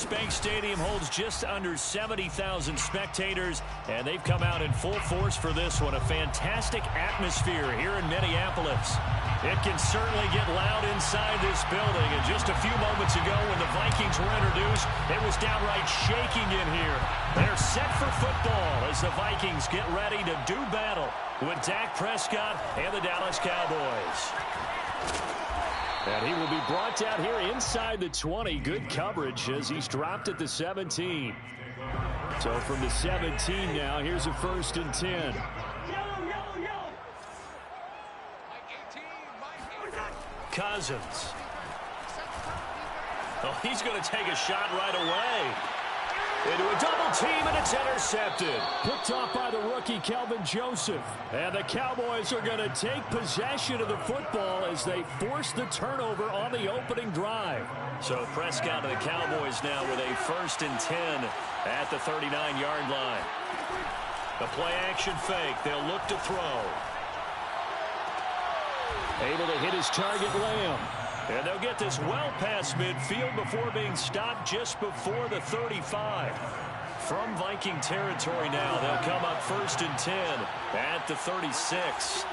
Bank Stadium holds just under 70,000 spectators, and they've come out in full force for this one. A fantastic atmosphere here in Minneapolis. It can certainly get loud inside this building, and just a few moments ago when the Vikings were introduced, it was downright shaking in here. They're set for football as the Vikings get ready to do battle with Dak Prescott and the Dallas Cowboys. And he will be brought down here inside the 20. Good coverage as he's dropped at the 17. So from the 17 now, here's a 1st and 10. Cousins. Oh, he's going to take a shot right away. Into a double team, and it's intercepted. Picked off by the rookie, Kelvin Joseph. And the Cowboys are going to take possession of the football as they force the turnover on the opening drive. So Prescott and the Cowboys now with a 1st and 10 at the 39-yard line. The play-action fake. They'll look to throw. Able to hit his target, Lamb. And they'll get this well past midfield before being stopped just before the 35. From Viking territory now, they'll come up 1st and 10 at the 36.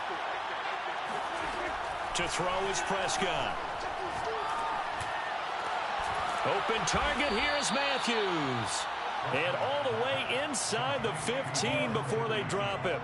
To throw is Prescott. Open target, here's Matthews. And all the way inside the 15 before they drop him.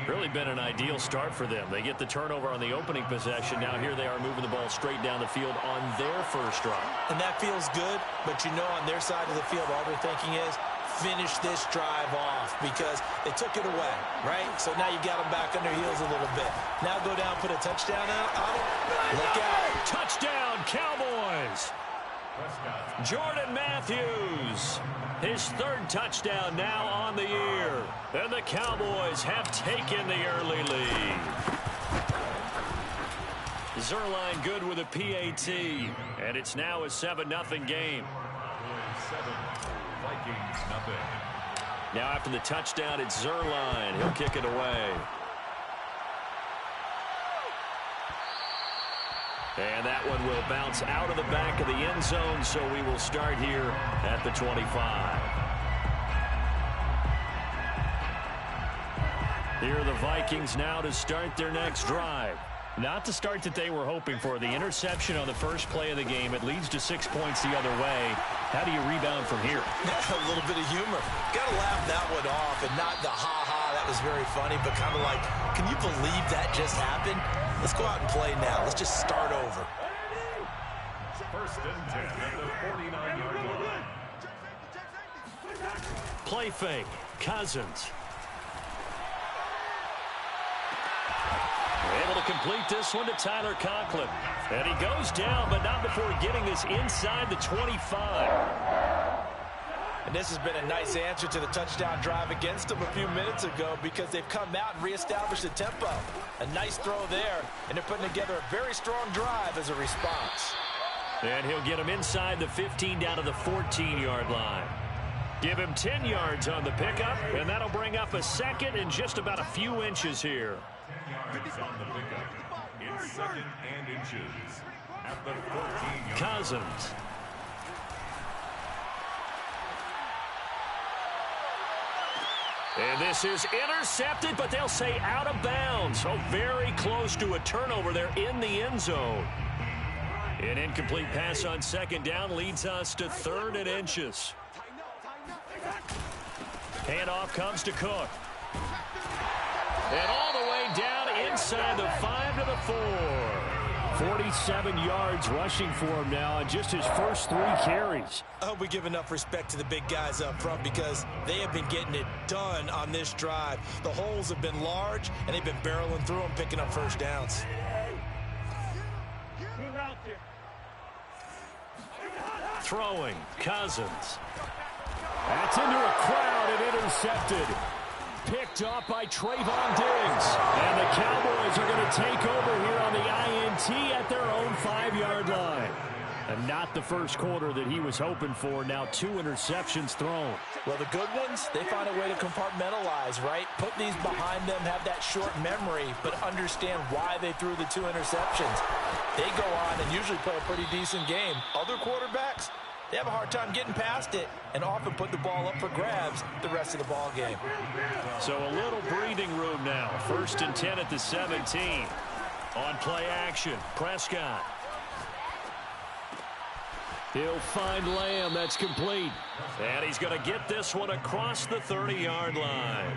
Really been an ideal start for them. They get the turnover on the opening possession. Now here they are moving the ball straight down the field on their first drive. And that feels good, but you know on their side of the field all they're thinking is finish this drive off because they took it away, right? So now you got them back on their heels a little bit. Now go down, put a touchdown out on them. Look out. Touchdown, Cowboys. Jordan Matthews. His 3rd touchdown now on the year. And the Cowboys have taken the early lead. Zerline good with a PAT. And it's now a 7-0 game. 7, Vikings nothing. Now after the touchdown, it's Zerline. He'll kick it away. And that one will bounce out of the back of the end zone, so we will start here at the 25. Here are the Vikings now to start their next drive. Not the start that they were hoping for. The interception on the first play of the game. It leads to 6 points the other way. How do you rebound from here? A little bit of humor. Got to laugh that one off and not the ha-ha. That was very funny, but kind of like, can you believe that just happened? Let's go out and play now. Let's just start over. 1st and 10 at the 49-yard line. Play fake. Cousins. Able to complete this one to Tyler Conklin. And he goes down, but not before getting this inside the 25. And this has been a nice answer to the touchdown drive against them a few minutes ago because they've come out and reestablished the tempo. A nice throw there, and they're putting together a very strong drive as a response. And he'll get him inside the 15 down to the 14-yard line. Give him 10 yards on the pickup, and that'll bring up a 2nd and just about a few inches here. 10 yards on the pickup. It's 2nd and inches at the 14-yard. Cousins. And this is intercepted, but they'll say out of bounds. So very close to a turnover there in the end zone. An incomplete pass on 2nd down leads us to 3rd and inches. Handoff comes to Cook. And all the way down inside the 5 to the 4. 47 yards rushing for him now on just his first 3 carries. I hope we give enough respect to the big guys up front because they have been getting it done on this drive. The holes have been large, and they've been barreling through them, picking up 1st downs. Throwing, Cousins. That's into a crowd and intercepted. Picked off by Trayvon Diggs. And the Cowboys are going to take over here on the INT at their own 5-yard line. And not the first quarter that he was hoping for. Now 2 interceptions thrown. Well, the good ones, they find a way to compartmentalize, right? Put these behind them, have that short memory, but understand why they threw the 2 interceptions. They go on and usually play a pretty decent game. Other quarterbacks, they have a hard time getting past it and often put the ball up for grabs the rest of the ball game. So a little breathing room now. 1st and 10 at the 17. On play action, Prescott. He'll find Lamb. That's complete. And he's going to get this one across the 30-yard line.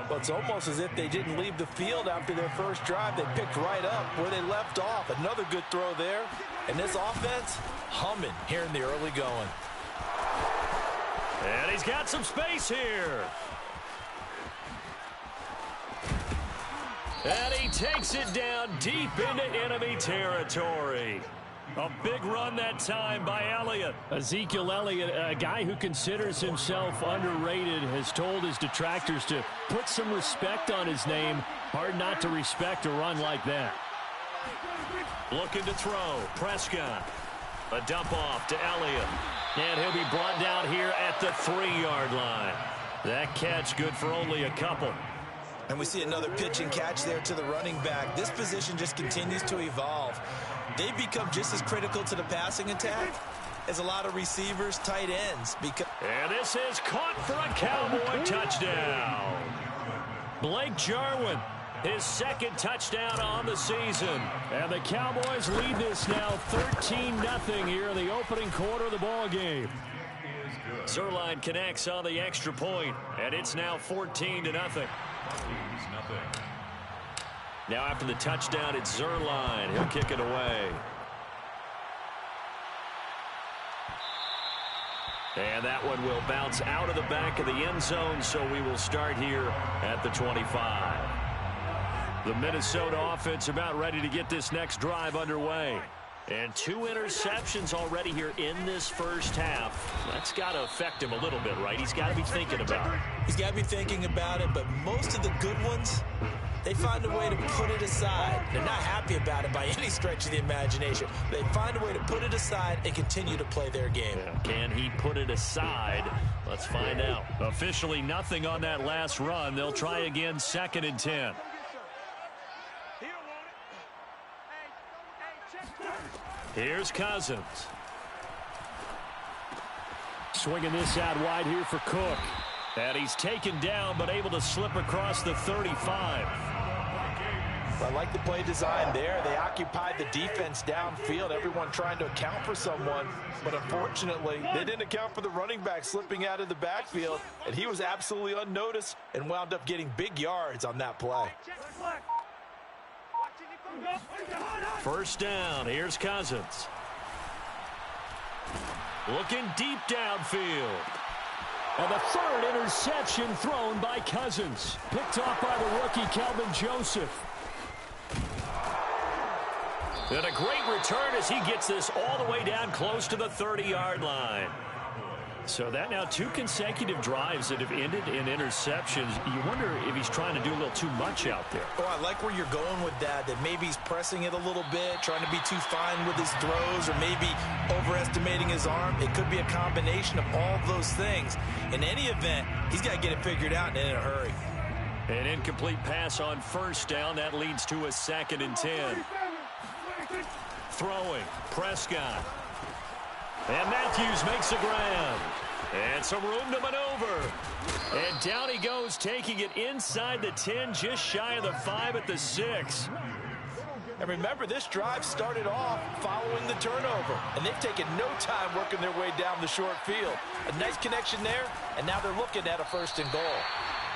Well, it's almost as if they didn't leave the field after their first drive. They picked right up where they left off. Another good throw there. And this offense, humming here in the early going. And he's got some space here. And he takes it down deep into enemy territory. A big run that time by Elliott. Ezekiel Elliott, a guy who considers himself underrated, has told his detractors to put some respect on his name. Hard not to respect a run like that. Looking to throw, Prescott. A dump off to Elliott. And he'll be brought down here at the 3-yard line. That catch good for only a couple. And we see another pitch and catch there to the running back. This position just continues to evolve. They become just as critical to the passing attack as a lot of receivers, tight ends. And this is caught for a Cowboy touchdown. Blake Jarwin, his 2nd touchdown on the season. And the Cowboys lead this now 13-0 here in the opening quarter of the ball game. Zerline connects on the extra point, and it's now 14-0. Now after the touchdown, it's Zerline. He'll kick it away. And that one will bounce out of the back of the end zone, so we will start here at the 25. The Minnesota offense about ready to get this next drive underway. And 2 interceptions already here in this first half. That's got to affect him a little bit, right? He's got to be thinking about it. He's got to be thinking about it, but most of the good ones, they find a way to put it aside. They're not happy about it by any stretch of the imagination. They find a way to put it aside and continue to play their game. Yeah. Can he put it aside? Let's find out. Officially nothing on that last run. They'll try again, 2nd and 10. Here's Cousins. Swinging this out wide here for Cook. And he's taken down, but able to slip across the 35. I like the play design there. They occupied the defense downfield, everyone trying to account for someone. But unfortunately, they didn't account for the running back slipping out of the backfield. And he was absolutely unnoticed and wound up getting big yards on that play. First down, here's Cousins. Looking deep downfield. And the 3rd interception thrown by Cousins. Picked off by the rookie, Kelvin Joseph. And a great return as he gets this all the way down close to the 30-yard line. So that now 2 consecutive drives that have ended in interceptions. You wonder if he's trying to do a little too much out there. Oh, I like where you're going with that maybe he's pressing it a little bit, trying to be too fine with his throws, or maybe overestimating his arm. It could be a combination of all of those things. In any event, he's got to get it figured out and in a hurry. An incomplete pass on first down. That leads to a 2nd and 10. Throwing, Prescott. And Matthews makes a grab. And some room to maneuver. And down he goes, taking it inside the 10, just shy of the 5 at the 6. And remember, this drive started off following the turnover. And they've taken no time working their way down the short field. A nice connection there, and now they're looking at a 1st and goal.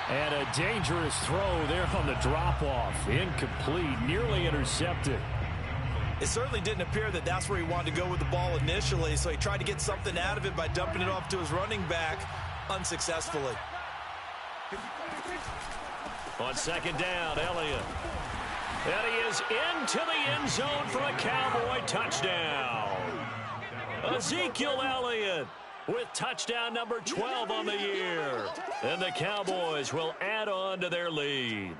And a dangerous throw there on the drop-off. Incomplete, nearly intercepted. It certainly didn't appear that that's where he wanted to go with the ball initially, so he tried to get something out of it by dumping it off to his running back unsuccessfully. On 2nd down, Elliott. And he is into the end zone for a Cowboy touchdown. Ezekiel Elliott with touchdown number 12 on the year. And the Cowboys will add on to their lead.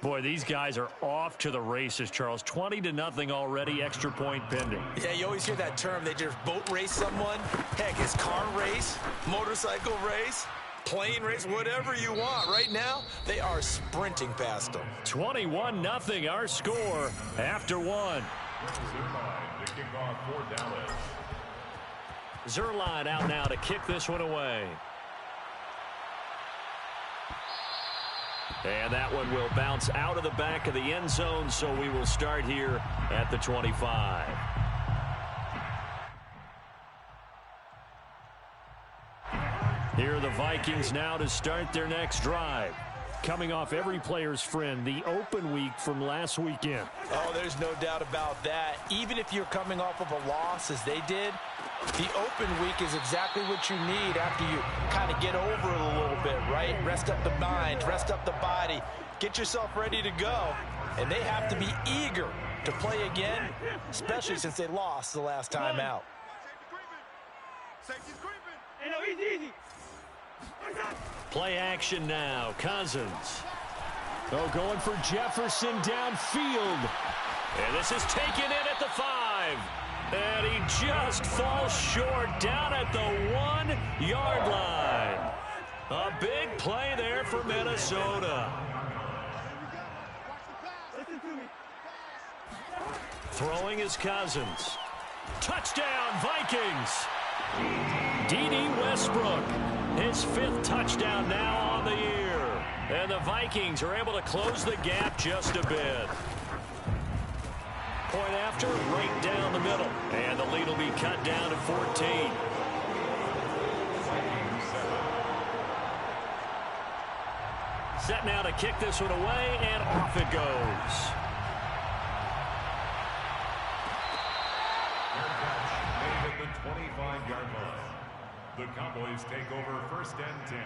Boy, these guys are off to the races, Charles. 20-0 already, extra point pending. Yeah, you always hear that term. They just boat race someone. Heck, it's car race, motorcycle race, plane race, whatever you want. Right now, they are sprinting past them. 21-0 our score after 1. Zerline to kick off for Dallas. Zerline out now to kick this one away. And that one will bounce out of the back of the end zone, so we will start here at the 25. Here are the Vikings now to start their next drive. Coming off every player's friend, the open week from last weekend. Oh, there's no doubt about that. Even if you're coming off of a loss as they did, the open week is exactly what you need after you kind of get over it a little bit, right? Rest up the mind, rest up the body, get yourself ready to go. And they have to be eager to play again, especially since they lost the last time out. Safety's creeping. Easy. Play action now. Cousins. Oh, going for Jefferson downfield. And this is taken in at the 5. And he just falls short down at the 1-yard line. A big play there for Minnesota. Throwing is Cousins. Touchdown, Vikings. D.D. Westbrook. His 5th touchdown now on the year. And the Vikings are able to close the gap just a bit. Point after, right down the middle. And the lead will be cut down to 14. Set now to kick this one away, and off it goes. Made at the 25-yard line. The Cowboys take over 1st and 10.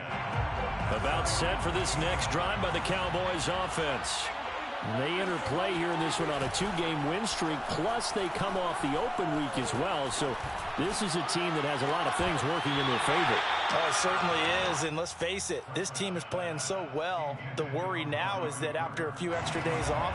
About set for this next drive by the Cowboys offense. They enter play here in this one on a 2-game win streak, plus they come off the open week as well. So this is a team that has a lot of things working in their favor. Oh, it certainly is, and let's face it, this team is playing so well. The worry now is that after a few extra days off,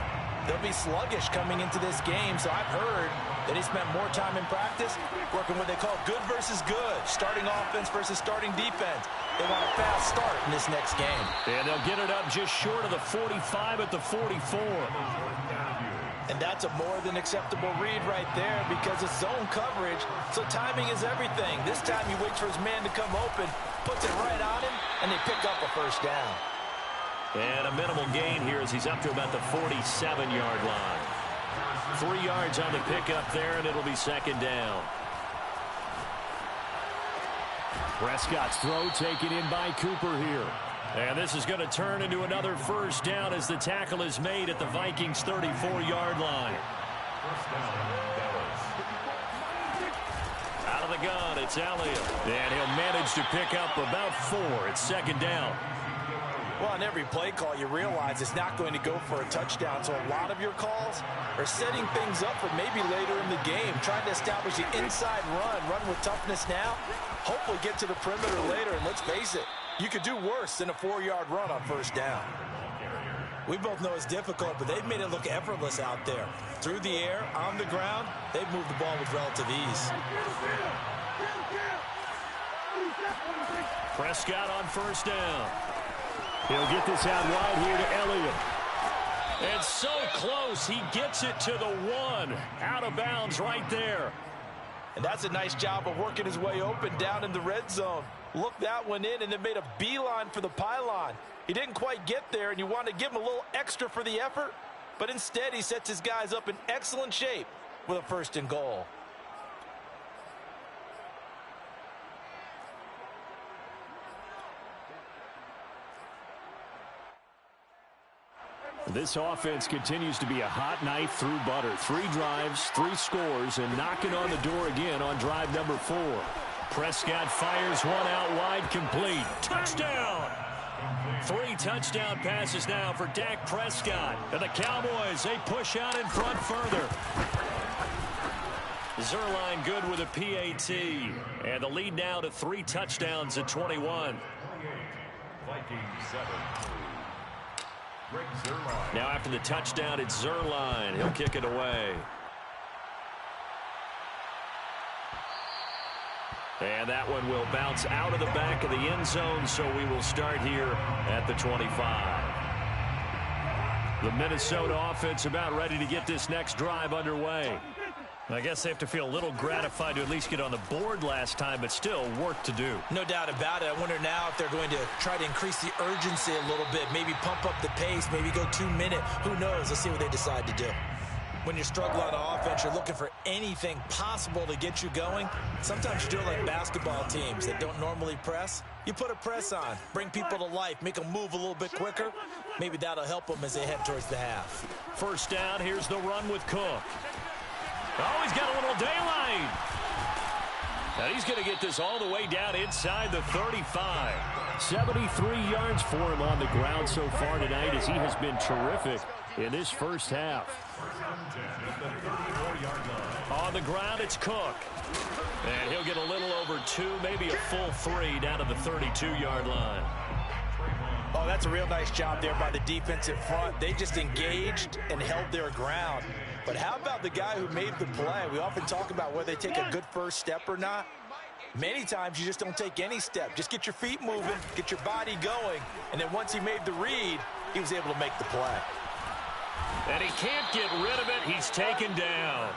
they'll be sluggish coming into this game. So I've heard that he spent more time in practice working what they call good versus good, starting offense versus starting defense. They want a fast start in this next game. And they'll get it up just short of the 45 at the 44. And that's a more than acceptable read right there because it's zone coverage, so timing is everything. This time he waits for his man to come open, puts it right on him, and they pick up a 1st down. And a minimal gain here as he's up to about the 47-yard line. 3 yards on the pickup there, and it'll be 2nd down. Prescott's throw taken in by Cooper here. And this is going to turn into another 1st down as the tackle is made at the Vikings' 34-yard line. Out of the gun, it's Elliott. And he'll manage to pick up about 4. It's 2nd down. Well, on every play call, you realize it's not going to go for a touchdown. So a lot of your calls are setting things up for maybe later in the game, trying to establish the inside run with toughness now, hopefully get to the perimeter later. And let's face it, you could do worse than a 4-yard run on 1st down. We both know it's difficult, but they've made it look effortless out there. Through the air, on the ground, they've moved the ball with relative ease. Prescott on 1st down. He'll get this out wide here to Elliott. And so close, he gets it to the 1. Out of bounds right there. And that's a nice job of working his way open down in the red zone. Looked that one in and then made a beeline for the pylon. He didn't quite get there, and you want to give him a little extra for the effort, but instead he sets his guys up in excellent shape with a 1st and goal. This offense continues to be a hot knife through butter. 3 drives, 3 scores, and knocking on the door again on drive number 4. Prescott fires one out wide, complete. Touchdown! 3 touchdown passes now for Dak Prescott. And the Cowboys, they push out in front further. Zerline good with a PAT. And the lead now to 3 touchdowns at 21. Vikings 7. Now after the touchdown, it's Zerline. He'll kick it away. And that one will bounce out of the back of the end zone, so we will start here at the 25. The Minnesota offense about ready to get this next drive underway. I guess they have to feel a little gratified to at least get on the board last time, but still work to do. No doubt about it. I wonder now if they're going to try to increase the urgency a little bit, maybe pump up the pace, maybe go 2-minute. Who knows? Let's see what they decide to do. When you struggle on offense, you're looking for anything possible to get you going. Sometimes you do it like basketball teams that don't normally press. You put a press on, bring people to life, make them move a little bit quicker. Maybe that'll help them as they head towards the half. First down, here's the run with Cook. Oh, he's got a little daylight. And he's going to get this all the way down inside the 35. 73 yards for him on the ground so far tonight as he has been terrific in this first half. On the ground, it's Cook. And he'll get a little over 2, maybe a full 3 down to the 32-yard line. Oh, that's a real nice job there by the defensive front. They just engaged and held their ground. But how about the guy who made the play? We often talk about whether they take a good first step or not. Many times you just don't take any step. Just get your feet moving, get your body going, and then once he made the read, he was able to make the play. And he can't get rid of it. He's taken down.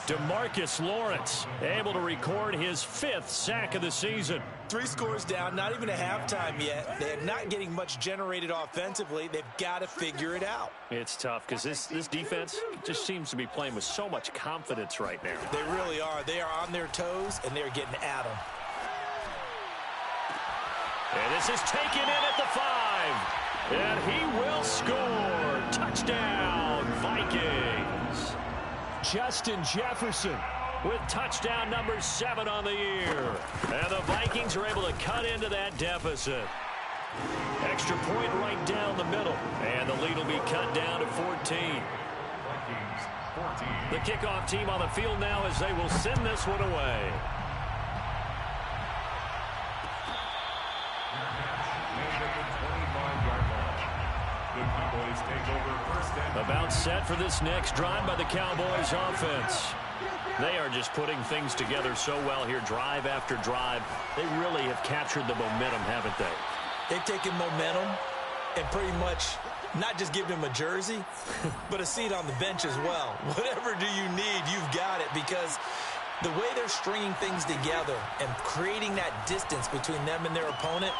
DeMarcus Lawrence able to record his 5th sack of the season. 3 scores down, not even a halftime yet. They're not getting much generated offensively. They've got to figure it out. It's tough because this defense just seems to be playing with so much confidence right now. They really are. They are on their toes, and they're getting at them. And this is taken in at the 5. And he will score. Touchdown, Vikings. Justin Jefferson with touchdown number 7 on the year. And the Vikings are able to cut into that deficit. Extra point right down the middle. And the lead will be cut down to 14. The kickoff team on the field now as they will send this one away. About set for this next drive by the Cowboys offense. They are just putting things together so well here, drive after drive. They really have captured the momentum, haven't they? They've taken momentum and pretty much not just given him a jersey, but a seat on the bench as well. Whatever do you need, you've got it, because the way they're stringing things together and creating that distance between them and their opponent,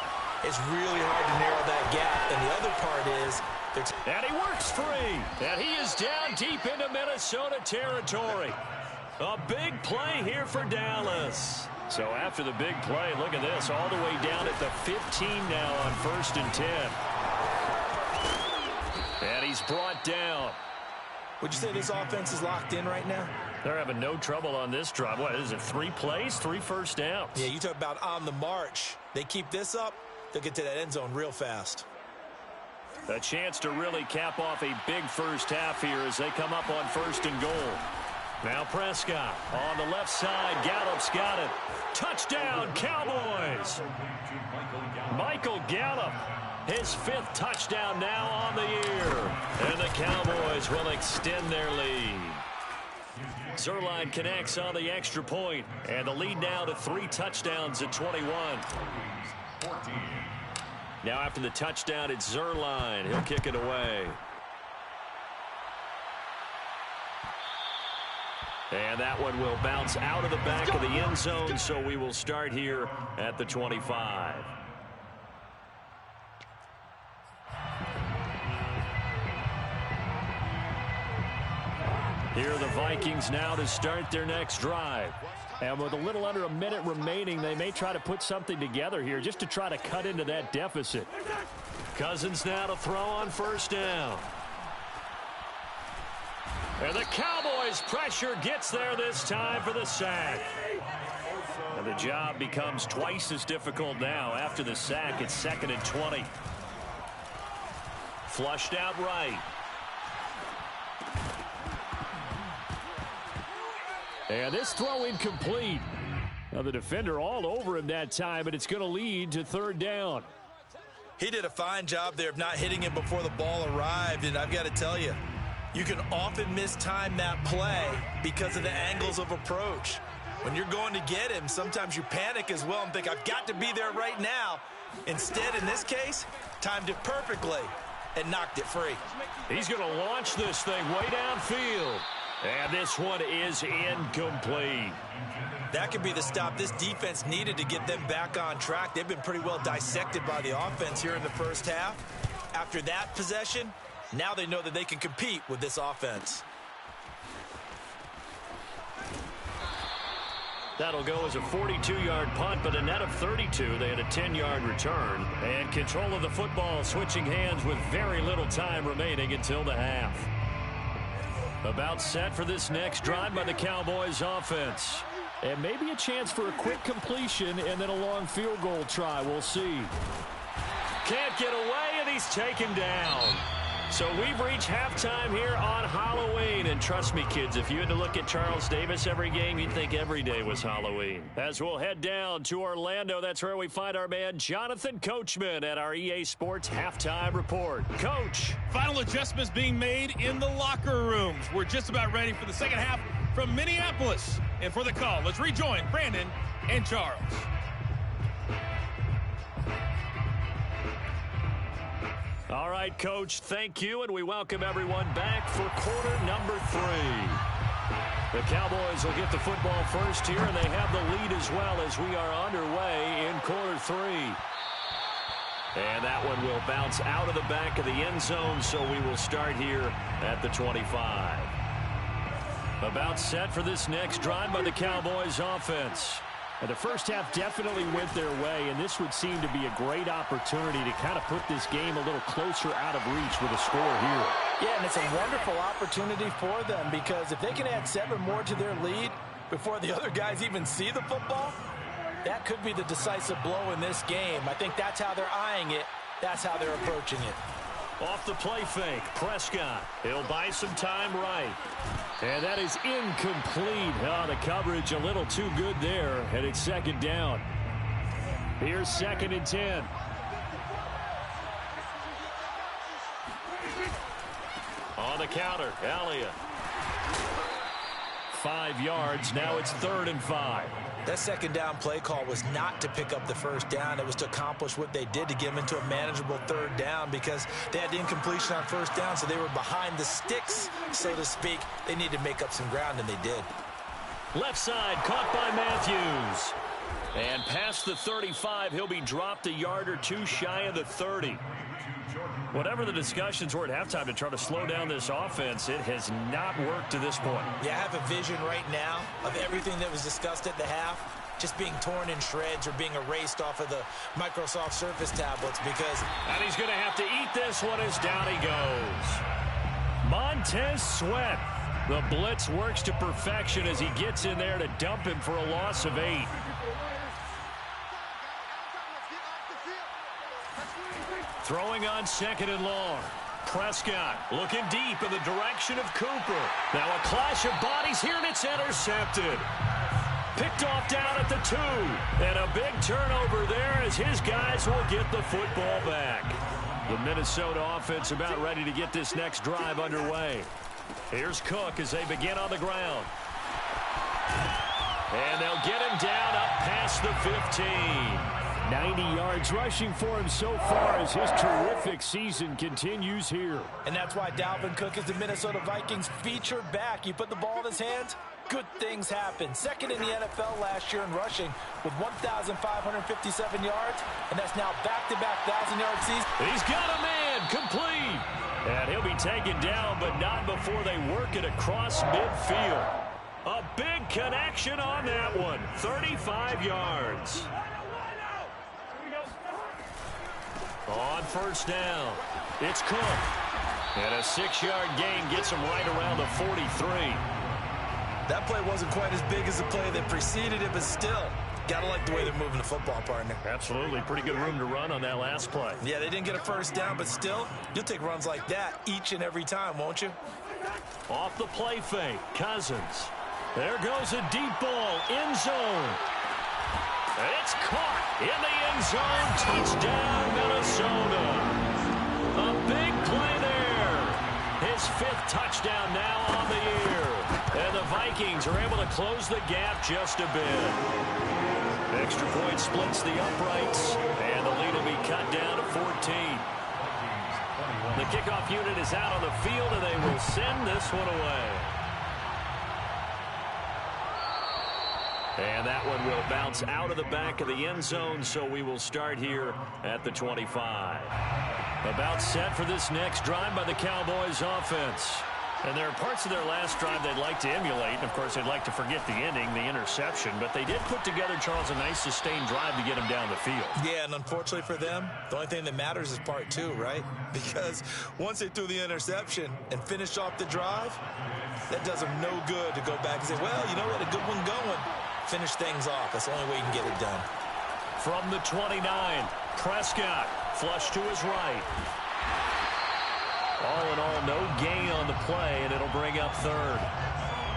it's really hard to narrow that gap. And the other part is, and he works free. And he is down deep into Minnesota territory. A big play here for Dallas. So after the big play, look at this, all the way down at the 15 now on 1st and 10. And he's brought down. Would you say this offense is locked in right now? They're having no trouble on this drive. What is it, 3 plays, 3 first downs? Yeah, you talk about on the march. They keep this up, they'll get to that end zone real fast. A chance to really cap off a big first half here as they come up on 1st and goal. Now Prescott on the left side. Gallup's got it. Touchdown, Cowboys. Michael Gallup, his 5th touchdown now on the year. And the Cowboys will extend their lead. Zuerlein connects on the extra point. And the lead now to 3 touchdowns at 21. Now after the touchdown, it's Zuerlein. He'll kick it away. And that one will bounce out of the back of the end zone, so we will start here at the 25. Here are the Vikings now to start their next drive. And with a little under a minute remaining, they may try to put something together here just to try to cut into that deficit. Cousins now to throw on 1st down. And the Cowboys' pressure gets there this time for the sack. And the job becomes twice as difficult now. After the sack, it's 2nd and 20. Flushed out right. And this throw incomplete. Now the defender all over him that time, but it's going to lead to 3rd down. He did a fine job there of not hitting him before the ball arrived, and I've got to tell you, you can often mistime that play because of the angles of approach. When you're going to get him, sometimes you panic as well and think, I've got to be there right now. Instead, in this case, timed it perfectly. and knocked it free. He's going to launch this thing way downfield. And this one is incomplete. That could be the stop this defense needed to get them back on track. They've been pretty well dissected by the offense here in the first half. After that possession, now they know that they can compete with this offense. That'll go as a 42-yard punt, but a net of 32. They had a 10-yard return. And control of the football switching hands with very little time remaining until the half. About set for this next drive by the Cowboys offense. And maybe a chance for a quick completion and then a long field goal try. We'll see. Can't get away, and he's taken down. So we've reached halftime here on Halloween. And trust me, kids, if you had to look at Charles Davis every game, you'd think every day was Halloween. As we'll head down to Orlando, that's where we find our man Jonathan Coachman at our EA Sports Halftime Report. Coach. Final adjustments being made in the locker rooms. We're just about ready for the second half from Minneapolis. And for the call, let's rejoin Brandon and Charles. All right, Coach, thank you, and we welcome everyone back for quarter number 3. The Cowboys will get the football first here, and they have the lead as well as we are underway in quarter 3. And that one will bounce out of the back of the end zone, so we will start here at the 25. About set for this next drive by the Cowboys offense. And the first half definitely went their way, and this would seem to be a great opportunity to kind of put this game a little closer out of reach with a score here. Yeah, and it's a wonderful opportunity for them because if they can add 7 more to their lead before the other guys even see the football, that could be the decisive blow in this game. I think that's how they're eyeing it. That's how they're approaching it. Off the play fake, Prescott. He'll buy some time right. And that is incomplete. Oh, the coverage a little too good there, and it's second down. Here's 2nd and 10. On the counter, Elliott. 5 yards, now it's 3rd and 5. That second down play call was not to pick up the first down. It was to accomplish what they did to get them into a manageable 3rd down because they had the incompletion on first down, so they were behind the sticks, so to speak. They needed to make up some ground, and they did. Left side, caught by Matthews. And past the 35, he'll be dropped a yard or two shy of the 30. Whatever the discussions were at halftime to try to slow down this offense, it has not worked to this point. Yeah, I have a vision right now of everything that was discussed at the half just being torn in shreds or being erased off of the Microsoft Surface tablets because... And he's going to have to eat this one as down he goes. Montez Sweat. The blitz works to perfection as he gets in there to dump him for a loss of 8. Throwing on 2nd and long. Prescott looking deep in the direction of Cooper. Now a clash of bodies here, and it's intercepted. Picked off down at the 2. And a big turnover there as his guys will get the football back. The Minnesota offense about ready to get this next drive underway. Here's Cook as they begin on the ground. And they'll get him down up past the 15. 90 yards rushing for him so far as his terrific season continues here. And that's why Dalvin Cook is the Minnesota Vikings featured back. You put the ball in his hands, good things happen. 2nd in the NFL last year in rushing with 1,557 yards, and that's now back-to-back 1,000-yard season. He's got a man, complete. And he'll be taken down, but not before they work it across midfield. A big connection on that one, 35 yards. On first down, it's Cook. And a 6-yard gain gets him right around the 43. That play wasn't quite as big as the play that preceded it, but still, gotta like the way they're moving the football, partner. Absolutely. Pretty good room to run on that last play. Yeah, they didn't get a first down, but still, you'll take runs like that each and every time, won't you? Off the play fake, Cousins. There goes a deep ball, end zone. It's caught in the end zone. Touchdown, Minnesota. A big play there. His 5th touchdown now on the year. And the Vikings are able to close the gap just a bit. Extra point splits the uprights, and the lead will be cut down to 14. The kickoff unit is out on the field, and they will send this one away. And that one will bounce out of the back of the end zone, so we will start here at the 25. About set for this next drive by the Cowboys offense. And there are parts of their last drive they'd like to emulate. And, of course, they'd like to forget the ending, the interception. But they did put together, Charles, a nice sustained drive to get them down the field. Yeah, and unfortunately for them, the only thing that matters is part two, right? Because once they threw the interception and finished off the drive, that does them no good to go back and say, well, you know what, a good one going. Finish things off. That's the only way you can get it done. From the 29, Prescott, flush to his right. All in all, no gain on the play, and it'll bring up third.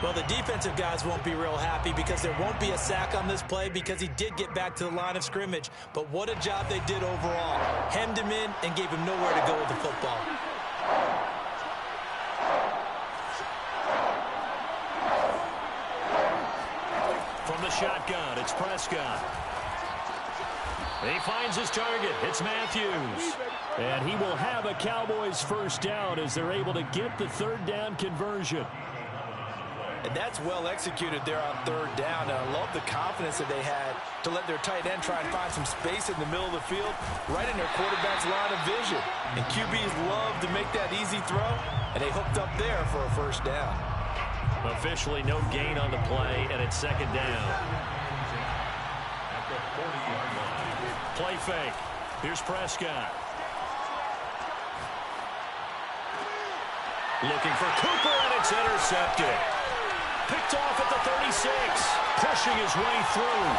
Well, the defensive guys won't be real happy because there won't be a sack on this play because he did get back to the line of scrimmage. But what a job they did overall. Hemmed him in and gave him nowhere to go with the football. From the shotgun, it's Prescott. He finds his target. It's Matthews. And he will have a Cowboys first down as they're able to get the third down conversion. And that's well executed there on third down. And I love the confidence that they had to let their tight end try and find some space in the middle of the field, right in their quarterback's line of vision. And QBs love to make that easy throw, and they hooked up there for a first down. Officially no gain on the play, and it's second down. Play fake. Here's Prescott. Looking for Cooper, and it's intercepted. Picked off at the 36. Pushing his way through.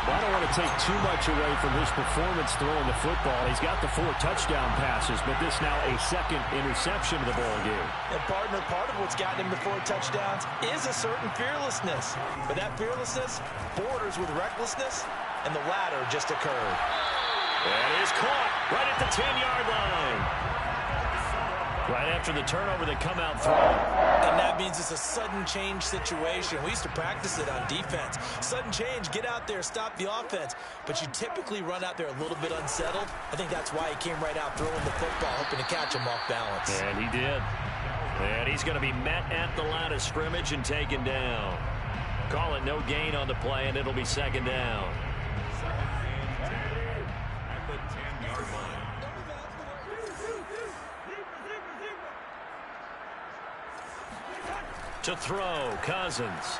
Well, I don't want to take too much away from his performance throwing the football. He's got the 4 touchdown passes, but this now a second interception of the ball game. And, partner, part of what's gotten him to 4 touchdowns is a certain fearlessness. But that fearlessness borders with recklessness, and the latter just occurred. That is caught right at the 10-yard line. Right after the turnover, they come out throwing. And that means it's a sudden change situation. We used to practice it on defense. Sudden change, get out there, stop the offense. But you typically run out there a little bit unsettled. I think that's why he came right out throwing the football, hoping to catch him off balance. And he did. And he's going to be met at the line of scrimmage and taken down. Call it no gain on the play, and it'll be second down. At the 10-yard line. To throw, Cousins.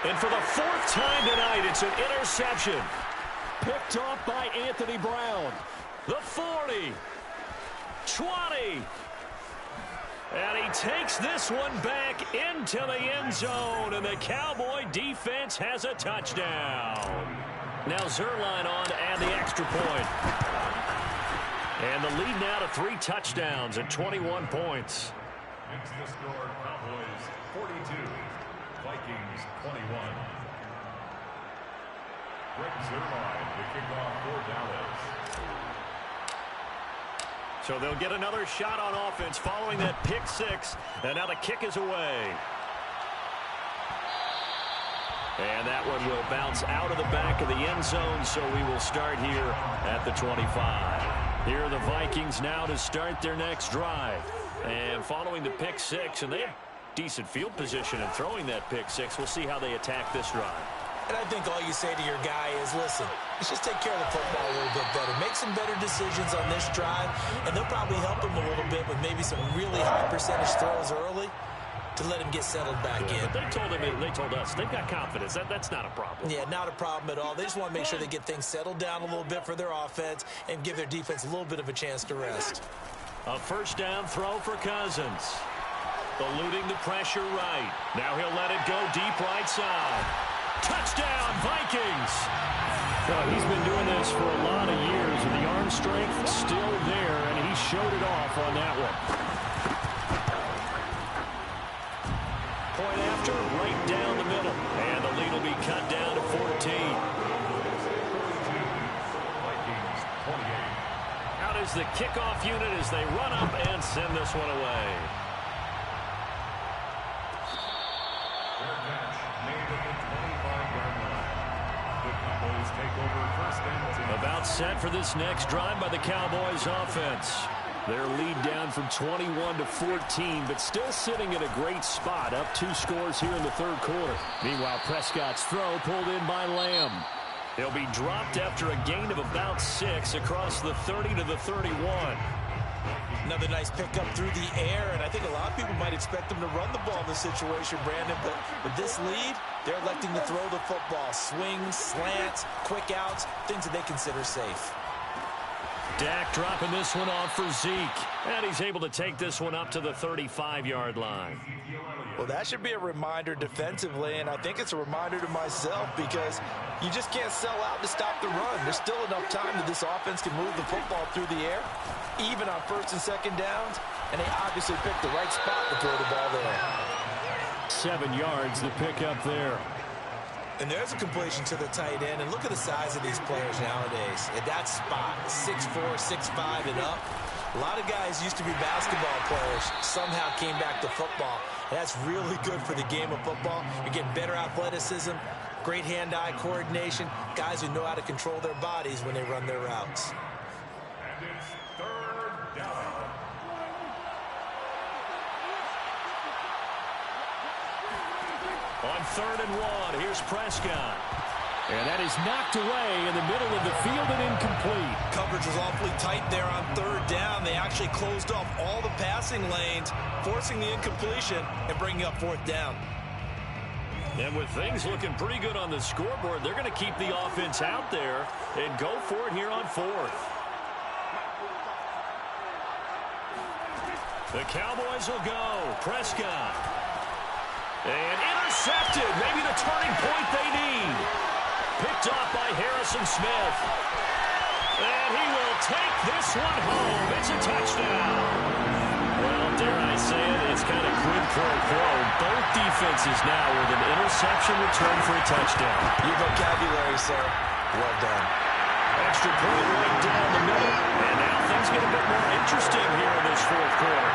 And for the 4th time tonight, it's an interception. Picked off by Anthony Brown. The 40. 20. And he takes this one back into the end zone, and the Cowboy defense has a touchdown. Now Zerline on to add the extra point. And the lead now to 3 touchdowns at 21 points. Makes the score Cowboys 42, Vikings 21. Greg Zerline, the kickoff for Dallas. So they'll get another shot on offense following that pick 6. And now the kick is away. And that one will bounce out of the back of the end zone, so we will start here at the 25. Here are the Vikings now to start their next drive. And following the pick 6, and they have decent field position in throwing that pick 6. We'll see how they attack this drive. And I think all you say to your guy is, listen, let's just take care of the football a little bit better. Make some better decisions on this drive, and they'll probably help him a little bit with maybe some really high percentage throws early to let him get settled back in. But they told us they've got confidence. That's not a problem. Yeah, not a problem at all. They just want to make sure they get things settled down a little bit for their offense and give their defense a little bit of a chance to rest. A first down throw for Cousins. Eluding the pressure right. Now he'll let it go deep right side. Touchdown, Vikings! Well, he's been doing this for a lot of years, and the arm strength still there, and he showed it off on that one. Point after, right down the middle. And the lead will be cut down to 14. Vikings 28. Out is the kickoff unit as they run up and send this one away. Fair catch made at the 25-yard line. The Cowboys take over first and 10. About set for this next drive by the Cowboys offense. Their lead down from 21 to 14, but still sitting in a great spot, up 2 scores here in the third quarter. Meanwhile, Prescott's throw pulled in by Lamb. He'll be dropped after a gain of about 6 across the 30 to the 31. Another nice pickup through the air, and I think a lot of people might expect them to run the ball in this situation, Brandon, but with this lead, they're electing to throw the football. Swings, slants, quick outs, things that they consider safe. Dak dropping this one off for Zeke, and he's able to take this one up to the 35-yard line. Well, that should be a reminder defensively, and I think it's a reminder to myself because you just can't sell out to stop the run. There's still enough time that this offense can move the football through the air, even on first and second downs, and they obviously picked the right spot to throw the ball there. 7 yards, the pickup there. And there's a completion to the tight end, and look at the size of these players nowadays. At that spot, 6'4", 6'5", and up. A lot of guys used to be basketball players, somehow came back to football. And that's really good for the game of football. You're getting better athleticism, great hand-eye coordination, guys who know how to control their bodies when they run their routes. And it's third down. On 3rd and 1, here's Prescott. And that is knocked away in the middle of the field and incomplete. Coverage was awfully tight there on 3rd down. They actually closed off all the passing lanes, forcing the incompletion and bringing up 4th down. And with things looking pretty good on the scoreboard, they're going to keep the offense out there and go for it here on 4th. The Cowboys will go. Prescott. And intercepted. Maybe the turning point they need. Picked off by Harrison Smith. And he will take this one home. It's a touchdown. Well, dare I say it, it's kind of quid pro quo. Both defenses now with an interception return for a touchdown. Your vocabulary, sir. Well done. Extra point right down the middle. And now things get a bit more interesting here in this 4th quarter.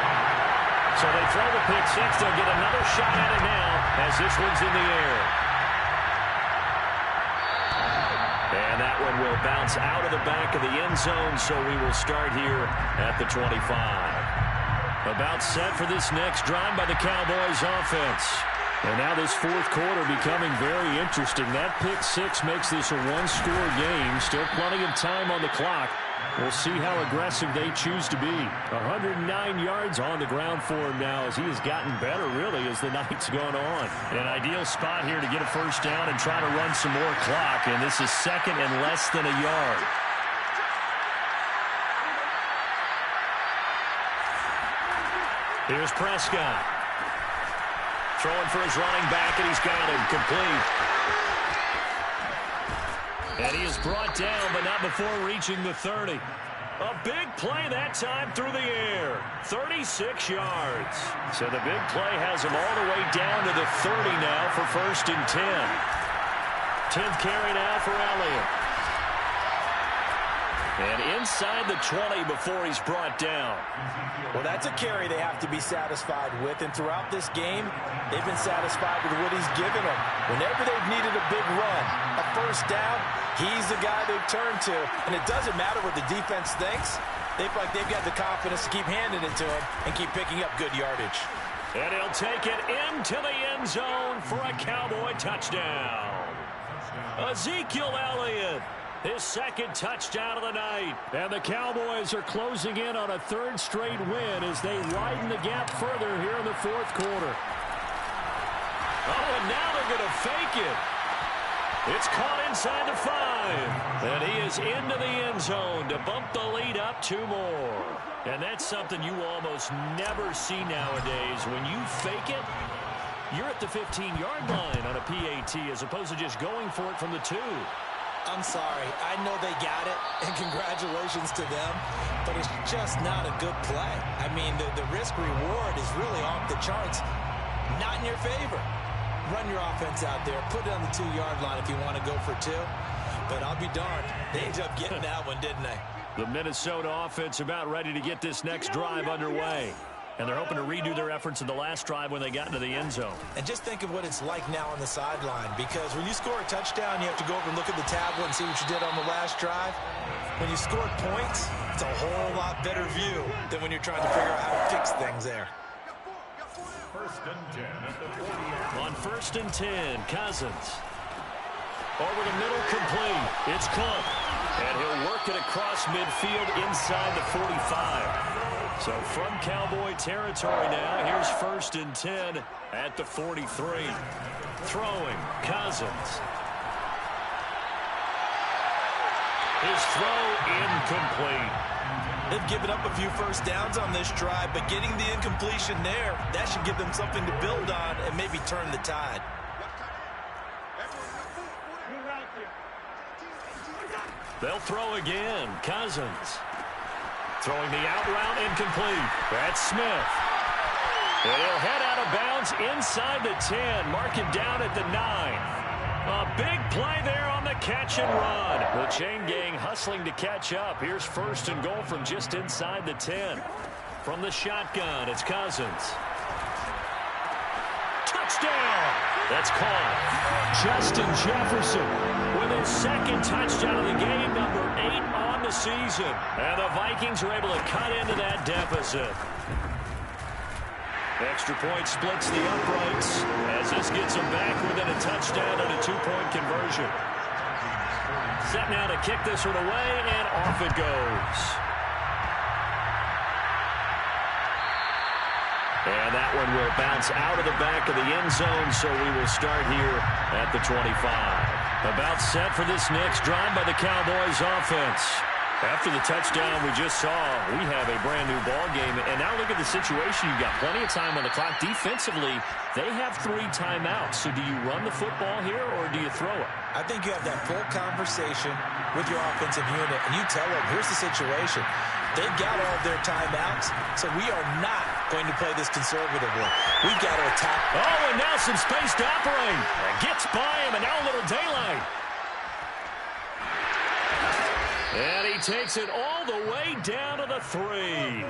So they throw the pick 6. They'll get another shot at it now as this one's in the air. And that one will bounce out of the back of the end zone, so we will start here at the 25. About set for this next drive by the Cowboys offense. And now this 4th quarter becoming very interesting. That pick 6 makes this a 1-score game. Still plenty of time on the clock. We'll see how aggressive they choose to be. 109 yards on the ground for him now as he has gotten better, really, as the night's gone on. An ideal spot here to get a first down and try to run some more clock, and this is 2nd and less than a yard. Here's Prescott. Throwing for his running back, and he's got him complete. And he is brought down, but not before reaching the 30. A big play that time through the air. 36 yards. So the big play has him all the way down to the 30 now for 1st and 10. 10th carry now for Elliott. And inside the 20 before he's brought down. Well, that's a carry they have to be satisfied with, and throughout this game, they've been satisfied with what he's given them. Whenever they've needed a big run, a first down, he's the guy they've turned to, and it doesn't matter what the defense thinks. They feel like they've got the confidence to keep handing it to him and keep picking up good yardage. And he'll take it into the end zone for a Cowboy touchdown. Ezekiel Elliott. His 2nd touchdown of the night. And the Cowboys are closing in on a 3rd straight win as they widen the gap further here in the 4th quarter. Oh, and now they're going to fake it. It's caught inside the 5. And he is into the end zone to bump the lead up 2 more. And that's something you almost never see nowadays. When you fake it, you're at the 15-yard line on a PAT as opposed to just going for it from the 2. I'm sorry. I know they got it, and congratulations to them, but it's just not a good play. I mean, the risk-reward is really off the charts. Not in your favor. Run your offense out there. Put it on the 2-yard line if you want to go for 2. But I'll be darned. They ended up getting that one, didn't they? The Minnesota offense about ready to get this next drive underway. And they're hoping to redo their efforts in the last drive when they got into the end zone. And just think of what it's like now on the sideline, because when you score a touchdown, you have to go over and look at the tablet and see what you did on the last drive. When you score points, it's a whole lot better view than when you're trying to figure out how to fix things there. First and 10 at the 40. On first and 10, Cousins. Over the middle, complete. It's Clump. And he'll work it across midfield inside the 45. So from Cowboy territory now, here's first and 10 at the 43. Throwing, Cousins. His throw incomplete. They've given up a few first downs on this drive, but getting the incompletion there, that should give them something to build on and maybe turn the tide. They'll throw again. Cousins. Throwing the out route incomplete. That's Smith. And he'll head out of bounds inside the 10. Mark him down at the 9. A big play there on the catch and run. The chain gang hustling to catch up. Here's first and goal from just inside the 10. From the shotgun, it's Cousins. Touchdown! That's caught. Justin Jefferson with his second touchdown of the game, number 8 on the season. And the Vikings are able to cut into that deficit. Extra point splits the uprights as this gets them back within a touchdown and a 2-point conversion. Set now to kick this one away, and off it goes. And that one will bounce out of the back of the end zone, so we will start here at the 25. About set for this next drive by the Cowboys offense. After the touchdown we just saw, we have a brand-new ball game. And now look at the situation. You've got plenty of time on the clock. Defensively, they have 3 timeouts. So do you run the football here or do you throw it? I think you have that full conversation with your offensive unit, and you tell them, here's the situation. They've got all of their timeouts, so we are not going to play this conservatively. We've got to attack. Oh, and now some space to operate. Gets by him, and now a little daylight. And he takes it all the way down to the 3.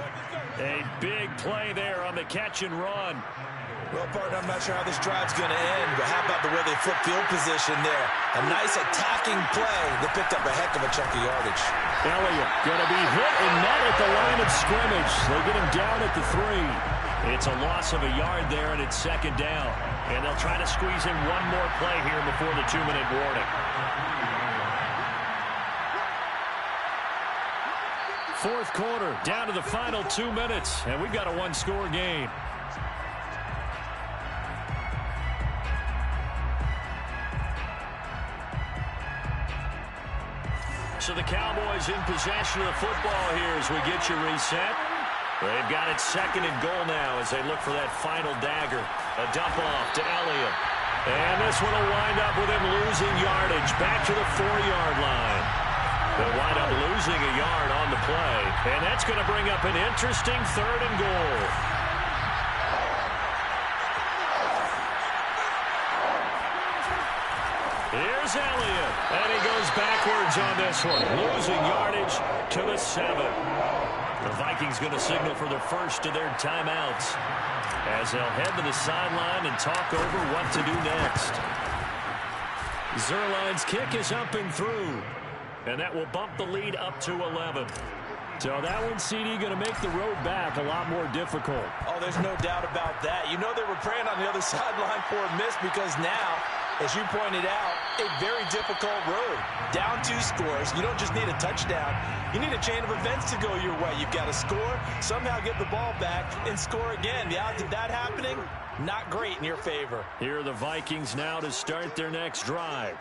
A big play there on the catch and run. Well, partner, I'm not sure how this drive's going to end, but how about the way they flip field position there? A nice attacking play that picked up a heck of a chunk of yardage. Elliott going to be hit and met at the line of scrimmage. They get him down at the 3. It's a loss of a yard there, and it's second down. And they'll try to squeeze in one more play here before the 2-minute warning. Fourth quarter, down to the final 2 minutes, and we've got a 1-score game. So the Cowboys in possession of the football here as we get you reset. They've got it second and goal now as they look for that final dagger. A dump off to Elliott. And this one will wind up with him losing yardage back to the 4-yard line. They'll wind up losing a yard on the play. And that's going to bring up an interesting 3rd and goal. Here's Elliott. And he goes backwards on this one. Losing yardage to the 7. The Vikings going to signal for the first of their timeouts as they'll head to the sideline and talk over what to do next. Zerline's kick is up and through. And that will bump the lead up to 11. So that one, CD, going to make the road back a lot more difficult. Oh, there's no doubt about that. You know they were praying on the other sideline for a miss because now, as you pointed out, a very difficult road. Down 2 scores. You don't just need a touchdown. You need a chain of events to go your way. You've got to score, somehow get the ball back, and score again. The odds of that happening, not great in your favor. Here are the Vikings now to start their next drive.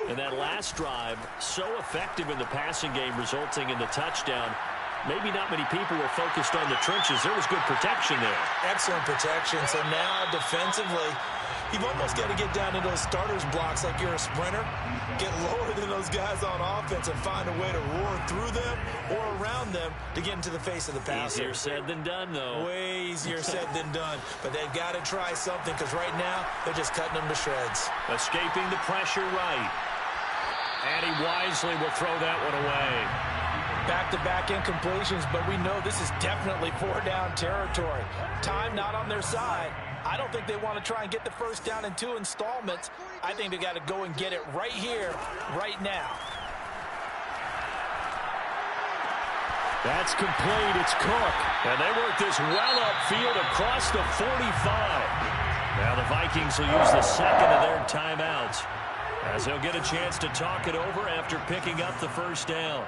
And that last drive, so effective in the passing game, resulting in the touchdown. Maybe not many people were focused on the trenches. There was good protection there. Excellent protection. So now, defensively, you've almost got to get down to those starters blocks like you're a sprinter. Get lower than those guys on offense and find a way to roar through them or around them to get into the face of the passer. Easier said than done, though. Way easier said than done. But they've got to try something because right now, they're just cutting them to shreds. Escaping the pressure right. And he wisely will throw that one away. Back-to-back incompletions, but we know this is definitely 4-down territory. Time not on their side. I don't think they want to try and get the first down in 2 installments. I think they got to go and get it right here, right now. That's complete. It's Cook. And they work this well upfield across the 45. Now the Vikings will use the second of their timeouts, as they'll get a chance to talk it over after picking up the first down.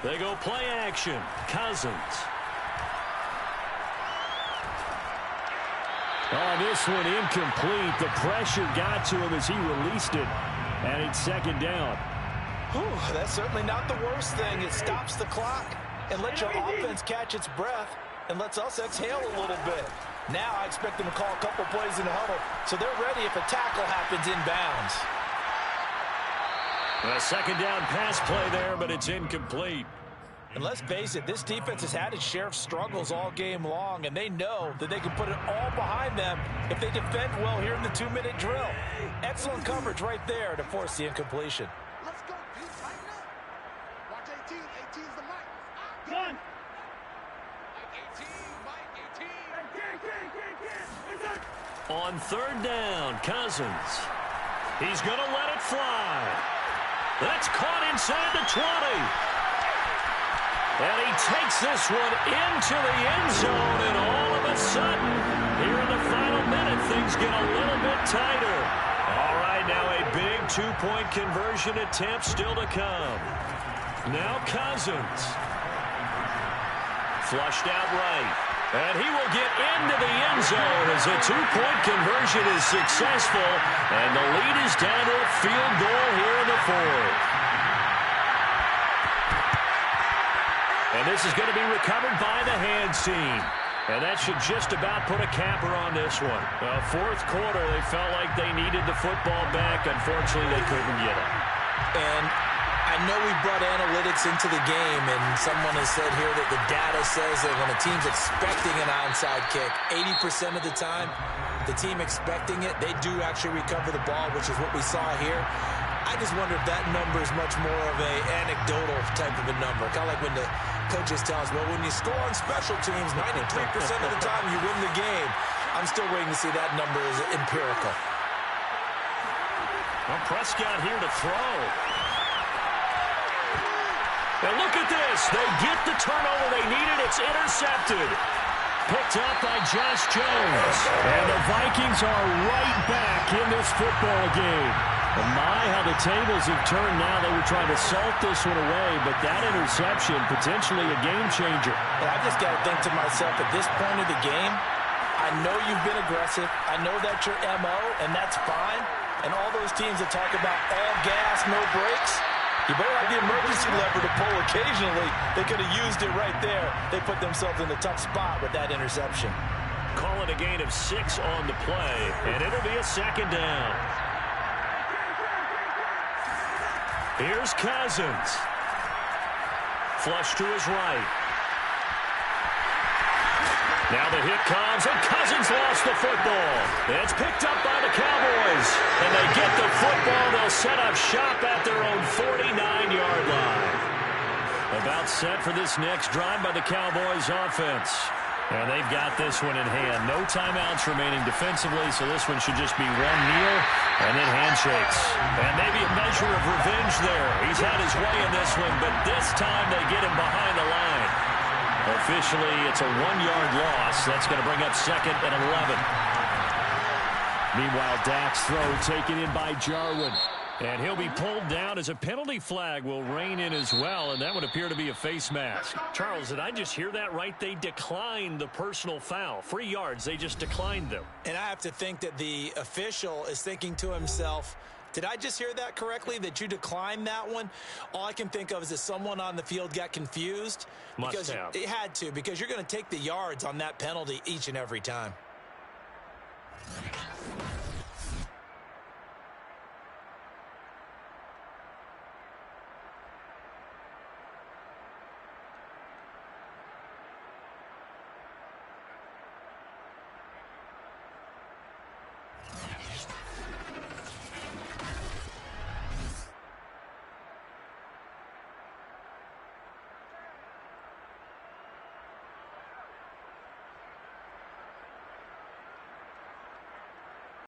They go play action. Cousins. On this one, incomplete. The pressure got to him as he released it, and it's second down. Whew, that's certainly not the worst thing. It stops the clock and lets your offense catch its breath and lets us exhale a little bit. Now I expect them to call a couple plays in the huddle, so they're ready if a tackle happens inbounds. A second down pass play there, but it's incomplete. And let's face it, this defense has had its share of struggles all game long, and they know that they can put it all behind them if they defend well here in the 2-minute drill. Excellent coverage right there to force the incompletion. Let's go, dude. Tighten up. Watch 18. 18's the mic. Done. 18, Mike. 18. On third down, Cousins. He's going to let it fly. That's caught inside the 20. And he takes this one into the end zone, and all of a sudden, here in the final minute, things get a little bit tighter. All right, now a big two-point conversion attempt still to come. Now Cousins. Flushed out right. And he will get into the end zone as a two-point conversion is successful, and the lead is down to a field goal here in the fourth. And this is going to be recovered by the hands team. And that should just about put a capper on this one. Fourth quarter, they felt like they needed the football back. Unfortunately, they couldn't get it. And I know we brought analytics into the game, and someone has said here that the data says that when a team's expecting an onside kick, 80% of the time, the team expecting it, they do actually recover the ball, which is what we saw here. I just wonder if that number is much more of a anecdotal type of a number. Kind of like when the coaches tell us, well, when you score on special teams, 93% of the time you win the game. I'm still waiting to see that number is empirical. Well, Prescott here to throw. And look at this. They get the turnover they needed. It's intercepted. Picked up by Josh Jones. And the Vikings are right back in this football game. And my, how the tables have turned now. They were trying to salt this one away, but that interception, potentially a game changer. And I just got to think to myself, at this point of the game, I know you've been aggressive. I know that's your MO, and that's fine. And all those teams that talk about all gas, no brakes, you better have the emergency lever to pull occasionally. They could have used it right there. They put themselves in a tough spot with that interception. Call it a gain of 6 on the play, and it'll be a second down. Here's Cousins. Flush to his right. Now the hit comes, and Cousins lost the football. It's picked up by the Cowboys. And they get the football. They'll set up shop at their own 49-yard line. About set for this next drive by the Cowboys offense. And they've got this one in hand. No timeouts remaining defensively, so this one should just be one kneel and then handshakes. And maybe a measure of revenge there. He's had his way in this one, but this time they get him behind the line. Officially, it's a 1-yard loss. That's going to bring up second and 11. Meanwhile, Dak's throw taken in by Jarwin. And he'll be pulled down as a penalty flag will rein in as well, and that would appear to be a face mask. Charles, did I just hear that right? They declined the personal foul. 3 yards, they just declined them. And I have to think that the official is thinking to himself, did I just hear that correctly, that you declined that one? All I can think of is that someone on the field got confused. Must have. It had to, because you're going to take the yards on that penalty each and every time.